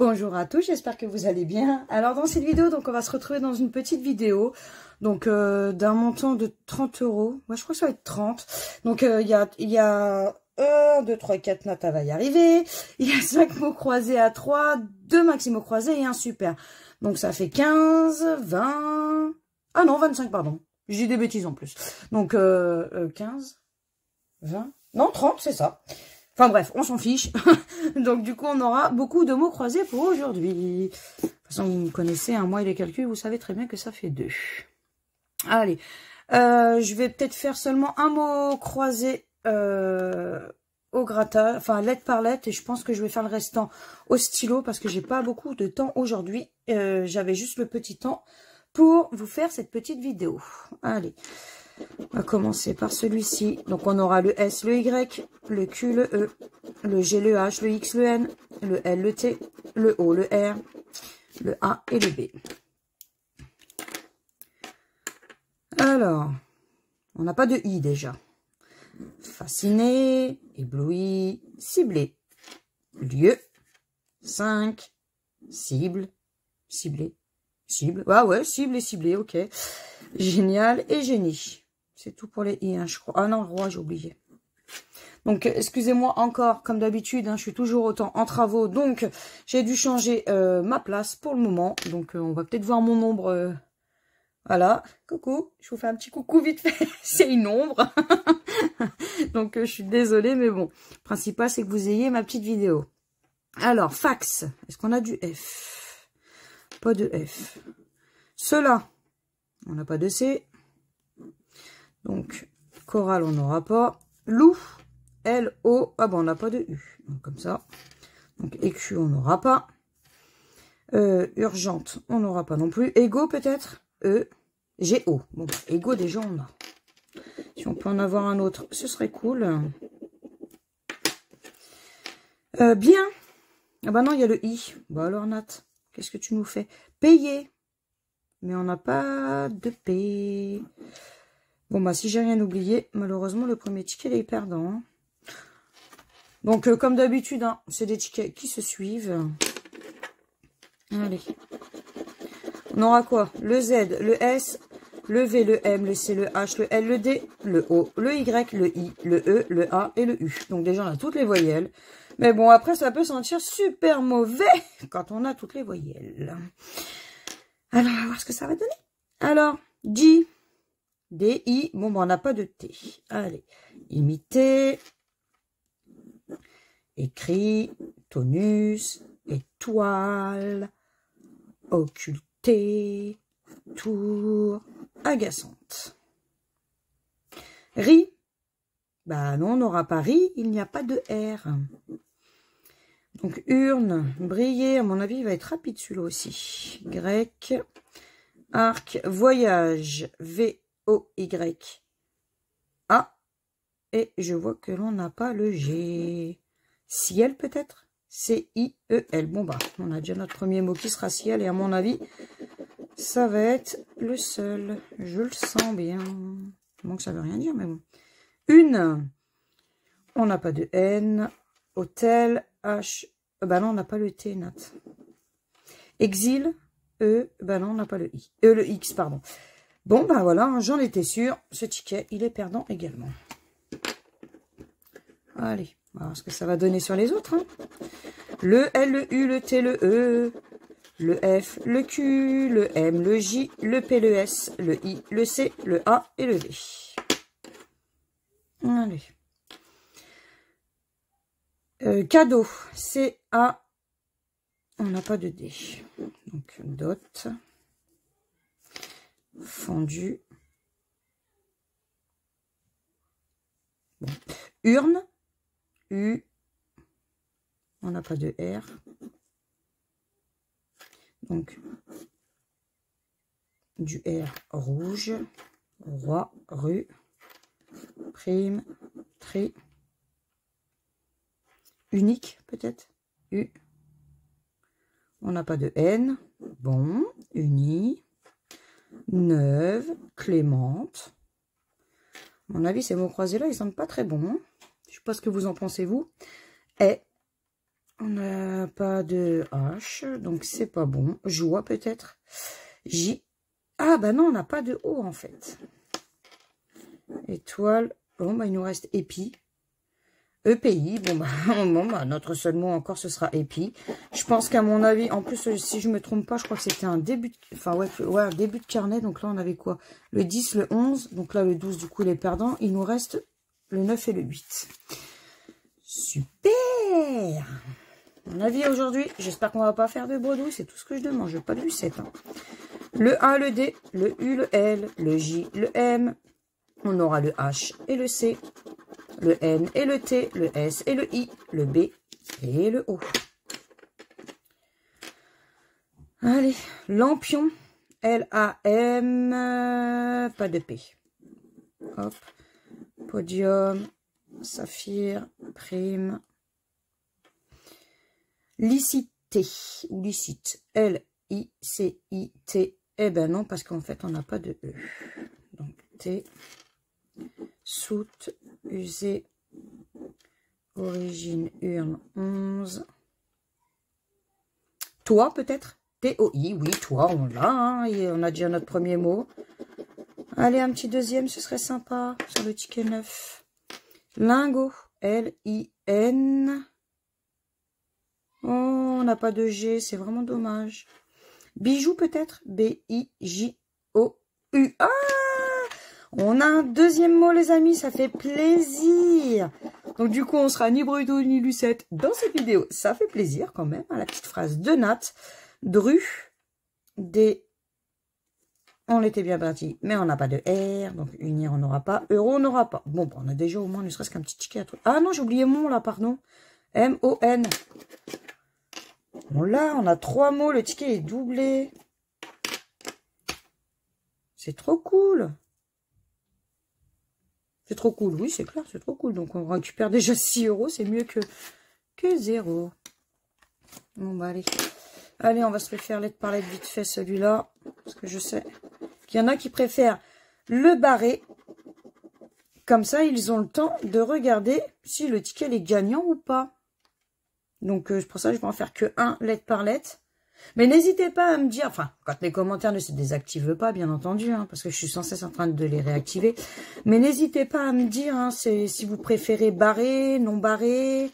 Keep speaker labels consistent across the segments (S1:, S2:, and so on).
S1: Bonjour à tous, j'espère que vous allez bien. Alors dans cette vidéo, donc on va se retrouver dans une petite vidéo donc d'un montant de 30 €. Ouais, je crois que ça va être 30. Donc il y a 1, 2, 3, 4 notes, elle va y arriver. Il y a 5 mots croisés à 3, 2 maxi mots croisés et un super. Donc ça fait 15, 20... Ah non, 25, pardon. J'ai des bêtises en plus. Donc 15, 20... Non, 30, c'est ça. Enfin bref, on s'en fiche. Donc du coup, on aura beaucoup de mots croisés pour aujourd'hui. De toute façon, vous me connaissez, hein, moi et les calculs, vous savez très bien que ça fait 2. Allez, je vais peut-être faire seulement un mot croisé au grattage, enfin lettre par lettre, et je pense que je vais faire le restant au stylo parce que j'ai pas beaucoup de temps aujourd'hui. J'avais juste le petit temps pour vous faire cette petite vidéo. Allez. On va commencer par celui-ci. Donc, on aura le S, le Y, le Q, le E, le G, le H, le X, le N, le L, le T, le O, le R, le A et le B. Alors, on n'a pas de I déjà. Fasciné, ébloui, ciblé. Lieu, 5, cible, ciblé, cible. Ah ouais, cible et ciblé, ok. Génial et génie. C'est tout pour les I, hein, je crois. Ah non, le roi, j'ai oublié. Donc, excusez-moi encore, comme d'habitude, hein, je suis toujours autant en travaux. Donc, j'ai dû changer ma place pour le moment. Donc, on va peut-être voir mon ombre. Voilà. Coucou, je vous fais un petit coucou vite fait. C'est une ombre. Donc, je suis désolée, mais bon. Le principal, c'est que vous ayez ma petite vidéo. Alors, fax. Est-ce qu'on a du F? Pas de F. Cela. On n'a pas de C. Donc, chorale, on n'aura pas. Loup, L-O. Ah ben, on n'a pas de U. Donc, comme ça. Donc, écu, on n'aura pas. Urgente, on n'aura pas non plus. Égo, peut-être. E. G-O. Bon, égo, déjà, on a. Si on peut en avoir un autre, ce serait cool. Bien. Ah ben non, il y a le I. Bah alors, Nat, qu'est-ce que tu nous fais? Payer. Mais on n'a pas de P. Bon, bah, si j'ai rien oublié, malheureusement, le premier ticket est perdant. Hein. Donc, comme d'habitude, hein, c'est des tickets qui se suivent. Allez. On aura quoi? Le Z, le S, le V, le M, le C, le H, le L, le D, le O, le Y, le I, le E, le A et le U. Donc, déjà, on a toutes les voyelles. Mais bon, après, ça peut sentir super mauvais quand on a toutes les voyelles. Alors, on va voir ce que ça va donner. Alors, J, D, I. Bon, ben, on n'a pas de T. Allez. Imiter. Écrit. Tonus. Étoile. Occulter. Tour. Agaçante. Ri. Bah non, on n'aura pas ri. Il n'y a pas de R. Donc, urne. Briller. À mon avis, il va être rapide celui-là aussi. Grec. Arc. Voyage. V. O-Y. A. Et je vois que l'on n'a pas le G. Ciel peut-être? C-I-E-L. Bon bah, on a déjà notre premier mot qui sera ciel. Et à mon avis, ça va être le seul. Je le sens bien. Donc ça veut rien dire, mais bon. Une. On n'a pas de N. Hôtel. H. Bah non, on n'a pas le T, Nat. Exil. E. Bah non, on n'a pas le I. Le X, pardon. Bon, ben voilà, j'en étais sûre. Ce ticket, il est perdant également. Allez, on va voir ce que ça va donner sur les autres. Hein. Le L, le U, le T, le E, le F, le Q, le M, le J, le P, le S, le I, le C, le A et le V. Allez. Cadeau, C-A. On n'a pas de D. Donc, dot. Fondu. Bon. Urne. U. On n'a pas de R. Donc, du R rouge. Roi. Rue. Prime. Tri. Unique, peut-être. U. On n'a pas de N. Bon. Uni. Neuve, Clémente. À mon avis, ces mots croisés-là, ils sentent pas très bons. Hein. Je sais pas ce que vous en pensez, vous. Et On n'a pas de H, donc c'est pas bon. Joie peut-être. J. Ah bah non, on n'a pas de O en fait. Étoile. Bon bah il nous reste épi. EPI. Bon bah, notre seul mot encore ce sera épi. Je pense qu'à mon avis, en plus si je me trompe pas, je crois que c'était un début de, enfin ouais, un début de carnet. Donc là on avait quoi? Le 10, le 11. Donc là le 12 du coup il est perdant. Il nous reste le 9 et le 8. Super! Mon avis aujourd'hui, j'espère qu'on va pas faire de bredouille, c'est tout ce que je demande, je veux pas de lucette. Hein. Le A, le D, le U, le L, le J, le M, on aura le H et le C, le N et le T, le S et le I, le B et le O. Allez, lampion, L-A-M, pas de P. Hop, podium, saphir, prime. Licité, ou licite, L-I-C-I-T, eh ben non, parce qu'en fait, on n'a pas de E. Donc, T, soute, usé, origine, urne, 11. Toi, peut-être? T-O-I, oui, toi, on l'a, hein, et on a déjà notre premier mot. Allez, un petit deuxième, ce serait sympa, sur le ticket 9. Lingot, L-I-N. Oh, on n'a pas de G, c'est vraiment dommage. Bijou peut-être? B-I-J-O-U. Ah! On a un deuxième mot, les amis, ça fait plaisir. Donc du coup, on sera ni Bruto ni Lucette dans cette vidéo. Ça fait plaisir quand même, hein, la petite phrase de Nat. Dru, D. On était bien parti, mais on n'a pas de R. Donc unir, on n'aura pas. Euro, on n'aura pas. Bon, on a déjà au moins ne serait-ce qu'un petit ticket à truc. Ah non, j'ai oublié mon là, pardon. M-O-N. Bon là, on a 3 mots, le ticket est doublé. C'est trop cool. C'est trop cool, oui, c'est clair, c'est trop cool. Donc on récupère déjà 6 €, c'est mieux que 0. Bon bah allez. Allez, on va se le faire lettre par lettre vite fait celui-là. Parce que je sais qu'il y en a qui préfèrent le barrer. Comme ça, ils ont le temps de regarder si le ticket est gagnant ou pas. Donc, c'est pour ça que je vais en faire que 1 lettre par lettre. Mais n'hésitez pas à me dire, enfin, quand les commentaires ne se désactivent pas, bien entendu, hein, parce que je suis sans cesse en train de les réactiver. Mais n'hésitez pas à me dire hein, si vous préférez barrer, non barrer.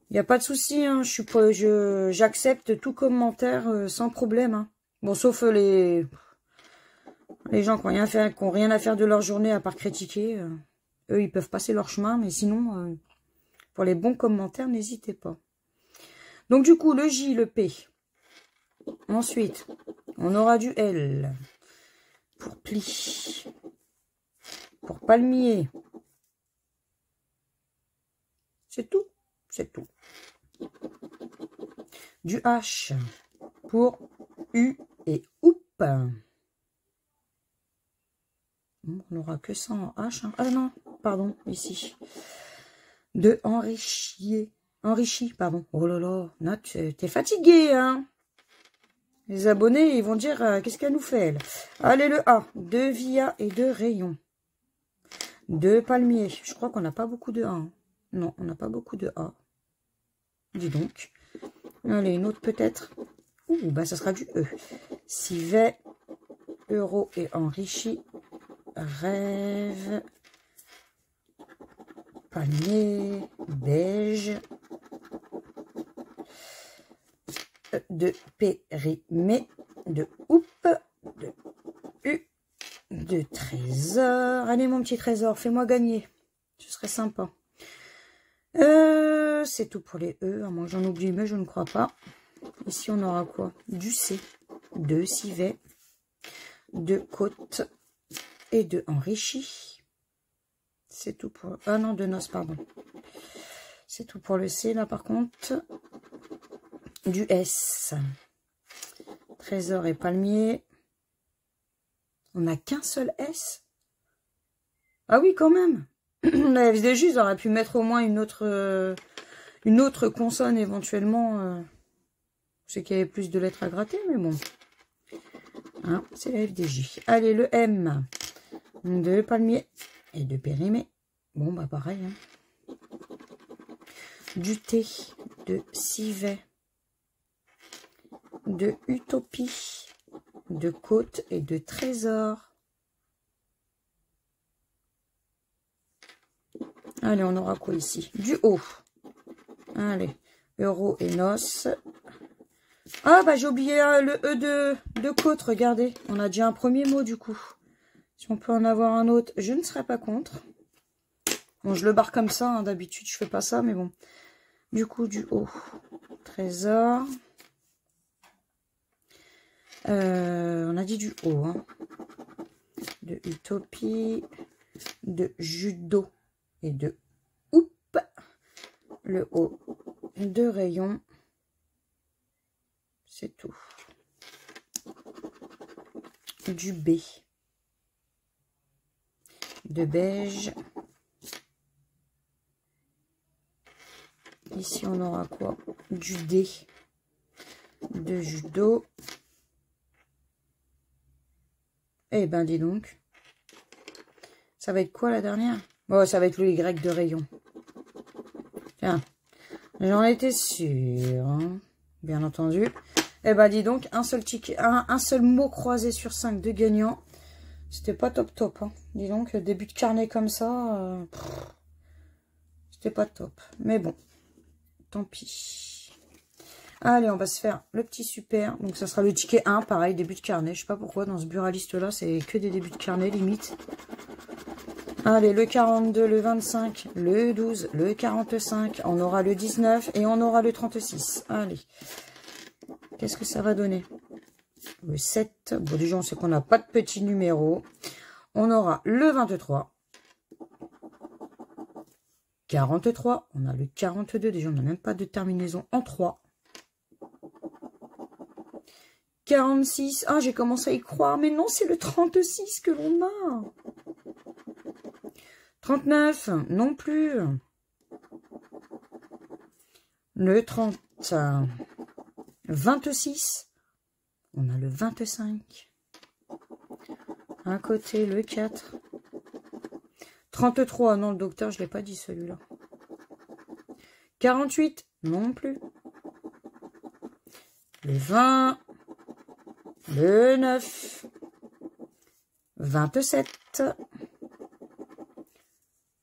S1: Il n'y a pas de souci, hein, j'accepte tout commentaire sans problème. Hein. Bon, sauf les gens qui n'ont rien à faire de leur journée à part critiquer. Eux, ils peuvent passer leur chemin, mais sinon... pour les bons commentaires, n'hésitez pas. Donc, du coup, le J, le P. Ensuite, on aura du L. Pour pli. Pour palmier. C'est tout. C'est tout. Du H. Pour U et oup. On n'aura que ça en H. Hein. Ah non, pardon, ici. De enrichi, pardon. Oh là là, Nat, t'es fatigué, hein. Les abonnés, ils vont dire, qu'est-ce qu'elle nous fait, elle? Allez, le A, 2 via et 2 rayons. 2 palmiers. Je crois qu'on n'a pas beaucoup de A. Hein. Non, on n'a pas beaucoup de A. Dis donc. Allez, une autre peut-être. Ouh, bah ça sera du E. Civet, euro et enrichi. Rêve. Palmier, beige, de périmé, de houppe, de U, de trésor. Allez mon petit trésor, fais-moi gagner. Ce serait sympa. C'est tout pour les E, à moins que j'en oublie, mais je ne crois pas. Ici on aura quoi? Du C, de civet, de côte et de enrichi. C'est tout pour... Ah non, de noces, pardon. C'est tout pour le C, là, par contre. Du S. Trésor et palmier. On n'a qu'un seul S. Ah oui, quand même. La FDJ, ils auraient pu mettre au moins une autre consonne, éventuellement. Je sais qu'il y avait plus de lettres à gratter, mais bon. Hein, c'est la FDJ. Allez, le M. De palmier. Et de périmé. Bon, bah pareil. Hein. Du T, de civet, de utopie, de côte et de trésor. Allez, on aura quoi ici? Du haut. Allez, euro et noces. Ah, bah j'ai oublié le E de côte, regardez. On a déjà un premier mot, du coup. Si on peut en avoir un autre, je ne serais pas contre. Bon, je le barre comme ça, hein, d'habitude, je fais pas ça, mais bon. Du coup, du haut. Trésor. On a dit du haut, hein. De utopie, de judo et de oup. Le haut de rayon. C'est tout. Du B. De beige. Ici, on aura quoi? Du D. De judo. Eh ben, dis donc. Ça va être quoi la dernière? Bon, ça va être le Y de rayon. Tiens, j'en étais sûre, hein, bien entendu. Eh ben, dis donc, un seul ticket, un seul mot croisé sur 5 de gagnant. C'était pas top top, hein. Dis donc, début de carnet comme ça, c'était pas top. Mais bon, tant pis. Allez, on va se faire le petit super. Donc, ça sera le ticket 1, pareil, début de carnet. Je sais pas pourquoi, dans ce buraliste-là, c'est que des débuts de carnet, limite. Allez, le 42, le 25, le 12, le 45. On aura le 19 et on aura le 36. Allez. Qu'est-ce que ça va donner? Le 7. Bon, déjà, on sait qu'on n'a pas de petit numéro. On aura le 23. 43. On a le 42. Déjà, on n'a même pas de terminaison en 3. 46. Ah, j'ai commencé à y croire. Mais non, c'est le 36 que l'on a. 39. Non plus. Le 30. 26. On a le 25. À côté, le 4. 33. Non, le docteur, je ne l'ai pas dit celui-là. 48. Non plus. Le 20. Le 9. 27.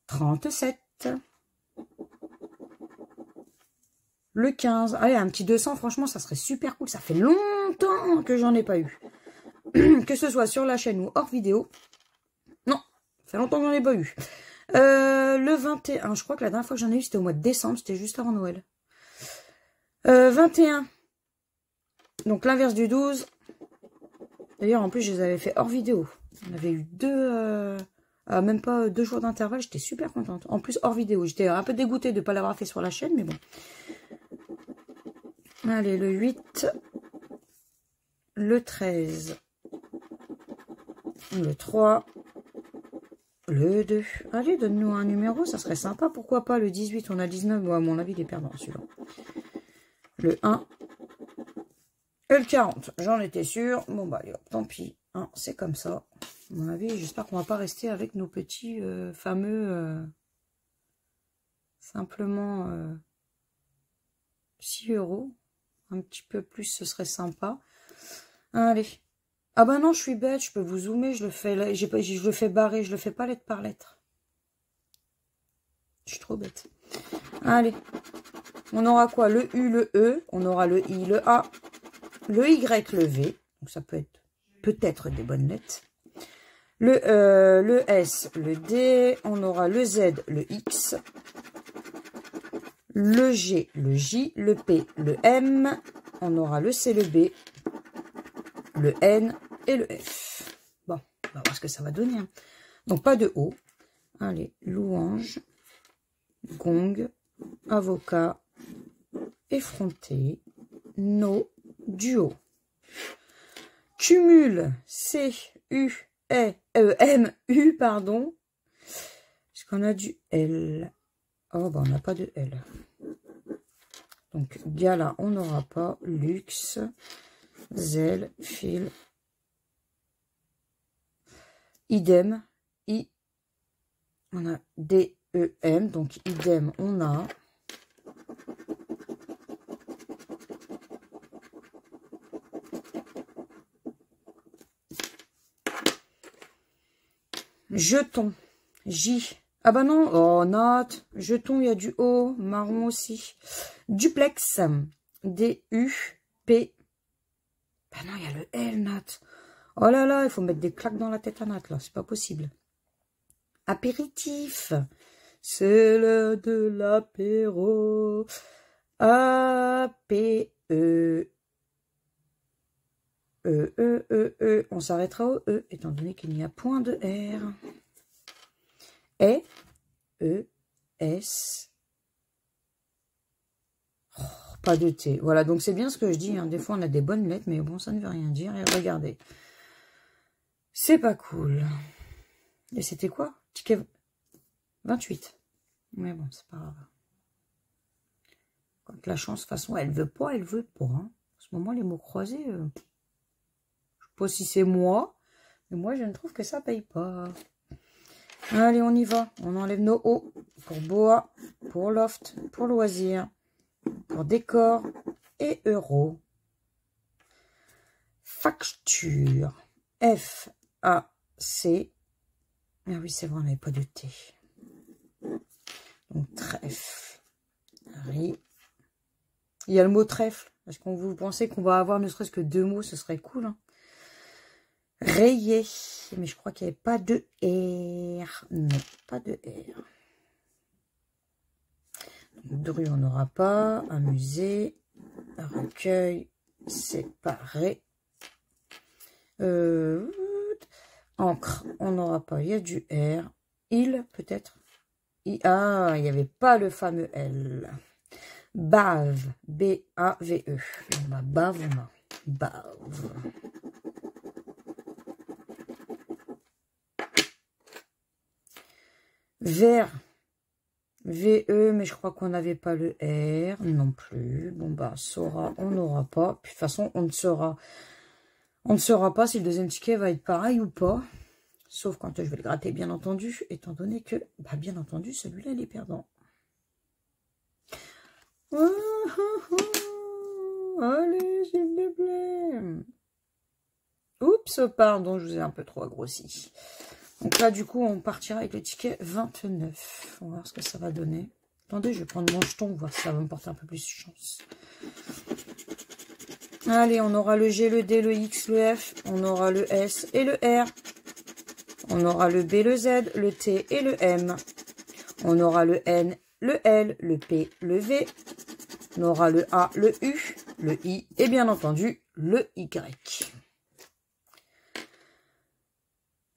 S1: 37. Le 15. Allez, un petit 200, franchement, ça serait super cool. Ça fait longtemps que j'en ai pas eu. Que ce soit sur la chaîne ou hors vidéo. Non, ça fait longtemps que j'en ai pas eu. Le 21. Je crois que la dernière fois que j'en ai eu, c'était au mois de décembre. C'était juste avant Noël. 21. Donc, l'inverse du 12. D'ailleurs, en plus, je les avais fait hors vidéo. On avait eu même pas 2 jours d'intervalle. J'étais super contente. En plus, hors vidéo. J'étais un peu dégoûtée de ne pas l'avoir fait sur la chaîne, mais bon. Allez, le 8. Le 13. Le 3. Le 2. Allez, donne-nous un numéro, ça serait sympa. Pourquoi pas le 18, on a 19. Bon, à mon avis, il est perdant, celui-là. Le 1. Et le 40. J'en étais sûre. Bon, bah, allez, hop, tant pis. Hein, c'est comme ça. À mon avis, j'espère qu'on va pas rester avec nos petits fameux... simplement 6 €. Un petit peu plus, ce serait sympa. Allez. Ah bah non, je suis bête, je peux vous zoomer, je le fais, je le fais barrer, je le fais pas lettre par lettre. Je suis trop bête. Allez. On aura quoi? Le U, le E, on aura le I, le A, le Y, le V. Donc ça peut être des bonnes lettres. Le S, le D, on aura le Z, le X, le G, le J, le P, le M, on aura le C, le B, le N et le F. Bon, on va voir ce que ça va donner. Hein. Donc, pas de O. Allez, louange, gong, avocat, effronté, no, duo. Cumul, C, U, M, U, pardon. Est-ce qu'on a du L? Oh, bah, on n'a pas de L. Donc, gala, on n'aura pas. Luxe, zèle, fil. Idem, I. On a D, E, M. Donc, idem, on a. Jeton. J. Ah bah non. Oh, note. Jeton, il y a du O. Marron aussi. Duplex. D-U-P. Bah non, il y a le L, Nat. Oh là là, il faut mettre des claques dans la tête à Nat, là. C'est pas possible. Apéritif. C'est l'heure de l'apéro. A-P-E. On s'arrêtera au E, étant donné qu'il n'y a point de R. E-S. Oh, pas de T. Voilà, donc c'est bien ce que je dis. Hein. Des fois, on a des bonnes lettres, mais bon, ça ne veut rien dire. Et regardez. C'est pas cool. Et c'était quoi? Ticket 28. Mais bon, c'est pas grave. Quand la chance, de toute façon, elle veut pas, elle veut pas. Hein. En ce moment, les mots croisés, je sais pas si c'est moi, mais moi, je ne trouve que ça paye pas. Allez, on y va. On enlève nos O pour boa, pour loft, pour loisir, pour décor et euro. Facture. F-A-C. Ah oui, c'est vrai, on n'avait pas de T. Donc, trèfle. Riz. Il y a le mot trèfle. Est-ce qu'on vous pensez qu'on va avoir ne serait-ce que 2 mots? Ce serait cool. Hein. Rayé. Mais je crois qu'il n'y avait pas de R. Non, pas de R. Dru, on n'aura pas. Amusé. Recueil. Séparé. Encre, on n'aura pas. Il y a du R. Il, peut-être. Ah, il n'y avait pas le fameux L. Bave. B-A-V-E. On va bave, on a. Bave. Vert. V-E, mais je crois qu'on n'avait pas le R non plus. Bon, bah, saura, on n'aura pas. Puis, de toute façon, on ne saura pas si le deuxième ticket va être pareil ou pas. Sauf quand je vais le gratter, bien entendu, étant donné que, bah, bien entendu, celui-là, il est perdant. Allez, s'il te plaît. Oups, pardon, je vous ai un peu trop agrossi. Donc là, du coup, on partira avec le ticket 29. On va voir ce que ça va donner. Attendez, je vais prendre mon jeton, voir si ça va me porter un peu plus de chance. Allez, on aura le G, le D, le X, le F. On aura le S et le R. On aura le B, le Z, le T et le M. On aura le N, le L, le P, le V. On aura le A, le U, le I et bien entendu le Y.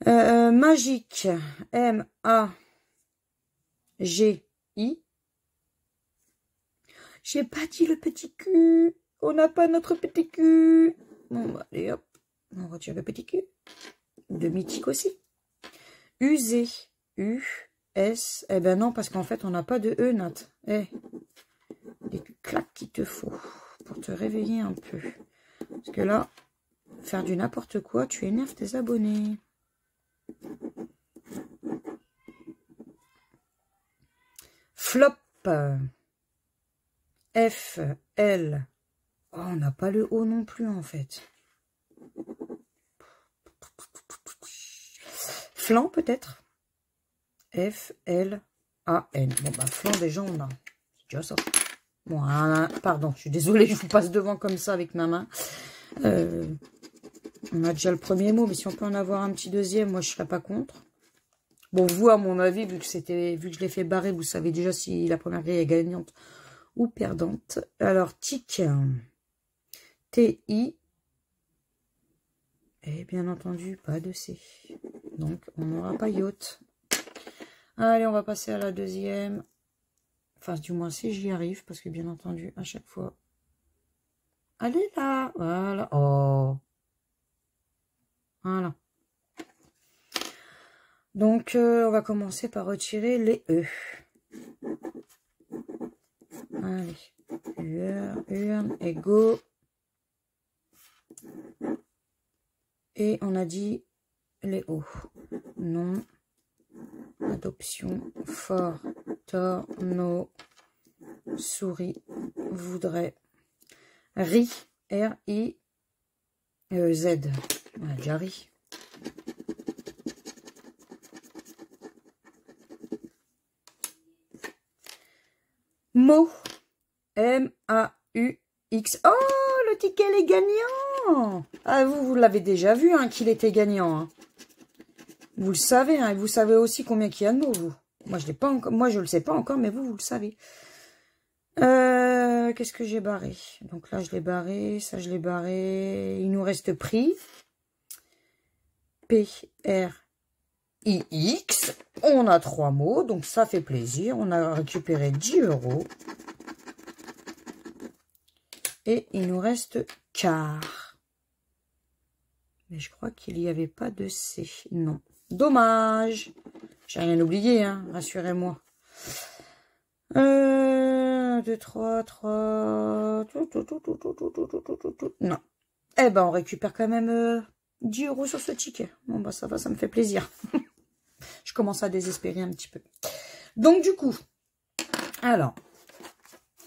S1: Magique, M-A-G-I. J'ai pas dit le petit Q. On n'a pas notre petit Q. Bon, bah, allez, hop. On retire le petit Q. De mythique aussi. Usé. U-S. Eh ben non, parce qu'en fait, on n'a pas de E, Nat. Eh. Des claques qu'il te faut pour te réveiller un peu. Parce que là, faire du n'importe quoi, tu énerves tes abonnés. Flop. F, L. Oh, on n'a pas le O non plus, en fait. Flan, peut-être. F, L, A, N. Bon, bah, flan, déjà, on a. C'est déjà ça. Bon, pardon, je suis désolée, je vous passe devant comme ça avec ma main. On a déjà le premier mot, mais si on peut en avoir un petit deuxième, moi, je ne serais pas contre. Bon, vous, à mon avis, vu que je l'ai fait barrer, vous savez déjà si la première grille est gagnante ou perdante. Alors, tic, T-I, et bien entendu, pas de C. Donc, on n'aura pas yacht. Allez, on va passer à la deuxième. Enfin, du moins, si j'y arrive, parce que bien entendu, à chaque fois... Allez là, voilà. Oh. Voilà. Donc, on va commencer par retirer les E. Allez. Urne et go. Et on a dit les O. Non. Adoption. Fort. Tort. No. Souris. Voudrait. Ri. R-I. Z. On a déjà ri. Mo. M-A-U-X. Oh, le ticket est gagnant. Ah, vous l'avez déjà vu, hein, qu'il était gagnant. Hein. Vous le savez, hein, et vous savez aussi combien il y a de mots, vous. Moi, je l'ai pas encore. Moi, je le sais pas encore, mais vous le savez. Qu'est-ce que j'ai barré? Donc là, je l'ai barré. Ça, je l'ai barré. Il nous reste prix. P-R-I-X. On a 3 mots, donc ça fait plaisir. On a récupéré 10 €. Et il nous reste car. Mais je crois qu'il n'y avait pas de C. Non. Dommage. J'ai rien oublié, hein, rassurez-moi. 1, 2, 3, 3. Non. Eh ben, on récupère quand même 10 € sur ce ticket. Bon, bah ça va, ça me fait plaisir. Je commence à désespérer un petit peu. Donc, du coup, alors,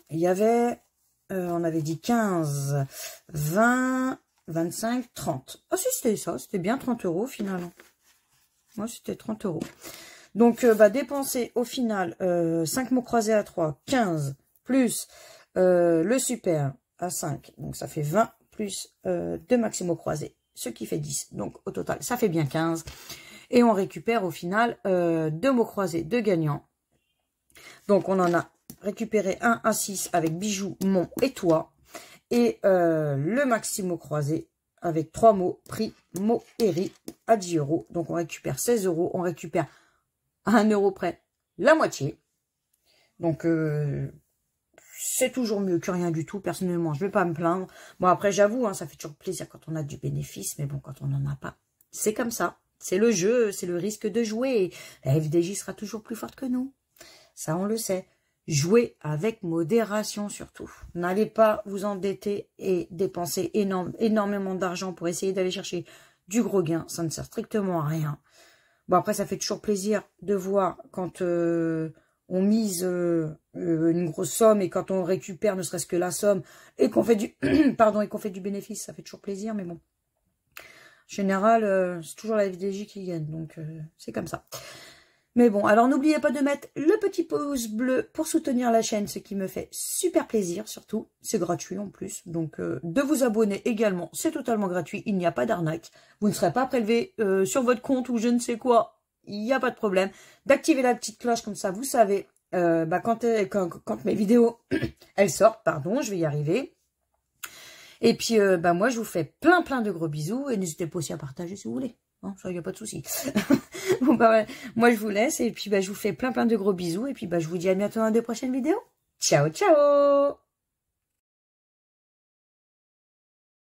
S1: il y avait, on avait dit 15, 20, 25, 30. Ah si, c'était ça, c'était bien 30 € finalement. Moi, c'était 30 €. Donc, dépenser au final 5 mots croisés à 3, 15, plus le super à 5. Donc, ça fait 20, plus 2 maximaux croisés, ce qui fait 10. Donc, au total, ça fait bien 15. Et on récupère au final 2 mots croisés de gagnants. Donc, on en a récupéré 1 à 6 avec bijoux, mon et toi. Et le maximum croisé avec 3 mots, prix, mot et riz à 10 €. Donc, on récupère 16 €. On récupère à 1 € près la moitié. Donc, c'est toujours mieux que rien du tout. Personnellement, je ne vais pas me plaindre. Bon, après, j'avoue, hein, ça fait toujours plaisir quand on a du bénéfice. Mais bon, quand on n'en a pas, c'est comme ça. C'est le jeu, c'est le risque de jouer. La FDJ sera toujours plus forte que nous. Ça, on le sait. Jouez avec modération surtout. N'allez pas vous endetter et dépenser énormément d'argent pour essayer d'aller chercher du gros gain. Ça ne sert strictement à rien. Bon, après, ça fait toujours plaisir de voir quand on mise une grosse somme et quand on récupère ne serait-ce que la somme et qu'on fait du pardon, et qu'on fait du bénéfice. Ça fait toujours plaisir, mais bon. En général, c'est toujours la FDJ qui gagne. Donc, c'est comme ça. Mais bon, alors n'oubliez pas de mettre le petit pouce bleu pour soutenir la chaîne, ce qui me fait super plaisir, surtout. C'est gratuit en plus. Donc, de vous abonner également, c'est totalement gratuit. Il n'y a pas d'arnaque. Vous ne serez pas prélevé sur votre compte ou je ne sais quoi. Il n'y a pas de problème. D'activer la petite cloche, comme ça, vous savez, quand mes vidéos, elles sortent, pardon, je vais y arriver. Et puis, moi, je vous fais plein de gros bisous. Et n'hésitez pas aussi à partager si vous voulez. Hein, ça, il n'y a pas de souci. Bon, ouais. Moi, je vous laisse. Et puis, je vous fais plein de gros bisous. Et puis, je vous dis à bientôt dans de prochaines vidéos. Ciao, ciao!